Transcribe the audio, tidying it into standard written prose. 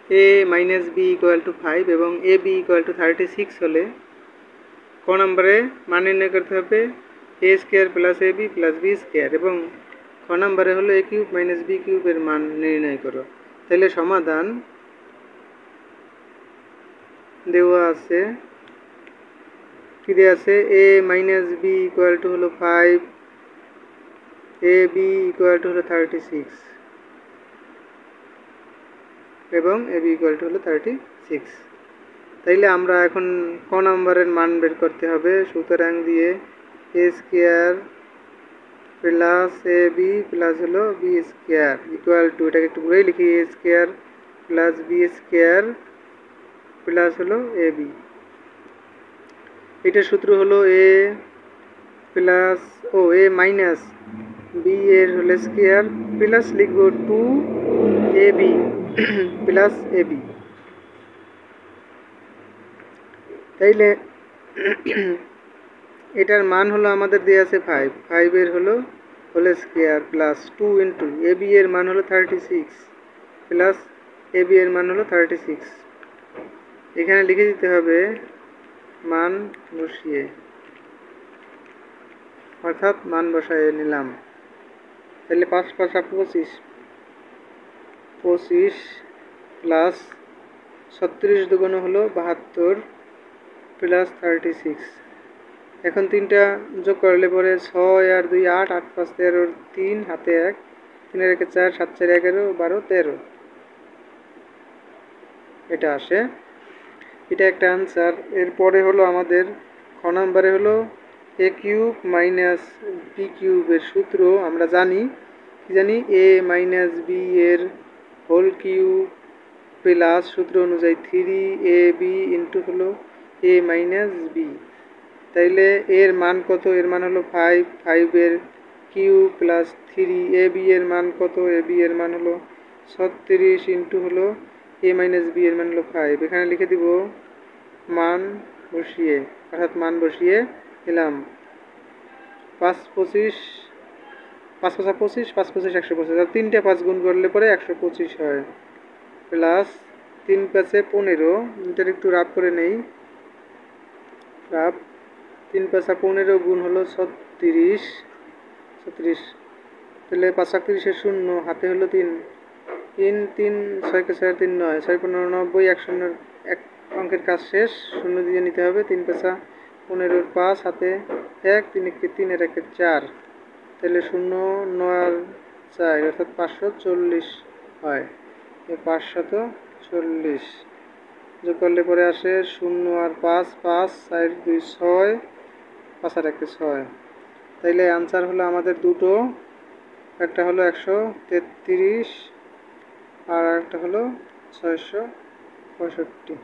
A minus B equal to 5 এবং A B equal two 36 হলে ক নম্বরে মান নির্ণয় করতে হবে এ square plus a b plus b square এবং ক নম্বরে হলো এ কিউব মাইনাস বি কিউবের মান নির্ণয় করো। তাহলে সমাধান দেওয়া আছে, কি দেওয়া আছে, এ মাইনাস বি ইকুয়াল টু হলো 5, এ বি ইকুয়াল টু হলো 36 এবং এ বি ইকুয়াল টু হলো 36। তাইলে আমরা এখন ক নম্বরের মান বের করতে হবে। সুতরাং দিয়ে a square plus a b plus হলো বি স্কোয়ার ইকুয়াল টু, এটাকে একটু ঘুরেই লিখি, a square plus b square plus হলো এ বি। এটার সূত্র হলো a plus a minus b এর হোল স্কোয়ার প্লাস লিখব 2 a b plus a b. তাইলে এটার মান হলো আমাদের দেওয়া আছে 5 এর হলো whole square plus 2 into A B এর মান হলো 36 প্লাস এ বি এর মান হলো 36। এখানে লিখে দিতে হবে মান বসিয়ে, অর্থাৎ মান বসায় নিলাম। তাহলে 5 5 25, 25 প্লাস 36 দুগুণ হলো 72 প্লাস 36। এখন তিনটা যোগ করলে পরে 6 আর 2 8, 8 5 13, 3 হাতে 1, 3 এর 1 4, 7 4 11, 12 13 এটা আসে। এটা একটা আনসার। এরপরে হলো আমাদের খ নম্বরে হলো এ কিউব মাইনাস বি কিউবের সূত্র আমরা জানি, কি জানি, এ মাইনাস বি এর হোল কিউব প্লাস সূত্র অনুযায়ী 3 এ বি ইন্টু হলো এ মাইনাস বি। তাইলে এর মান কত, এর মান হলো 5, 5 এর কিউব প্লাস 3 এ বি এর মান কত, এ বি এর মান হলো 36 ইন্টু হলো এ মাইনাস বি এর মান হলো 5। এখানে লিখে দিব মান বসিয়ে, অর্থাৎ মান বসিয়ে দিলাম 5 25, 5 5 25, 5 25 125, আর তিনটে 5 গুণ করলে পরে 125 হয় প্লাস 3 5 15, এটার একটু রাফ করে নেই, রাফ 3 5 15 গুণ হলো 36, তাহলে 5 30 শূন্য, হাতে হলো 3, 3 3 6 কে 6 3 9, 6 15 90, 1 শূন্য, এক অঙ্কের কাজ শেষ, শূন্য দিয়ে নিতে হবে। 3 5 15, 5 হাতে 1, 3 1 3 এর 1 4, তাহলে 0 9 আর 4 অর্থাৎ 540 হয়। 540 যোগ করলে পরে আসে 0 আর 5 5 4 2 6, 5 আর 1 6। তাইলে আনসার হলো আমাদের দুটো, একটা হলো 133 আর একটা হলো 665।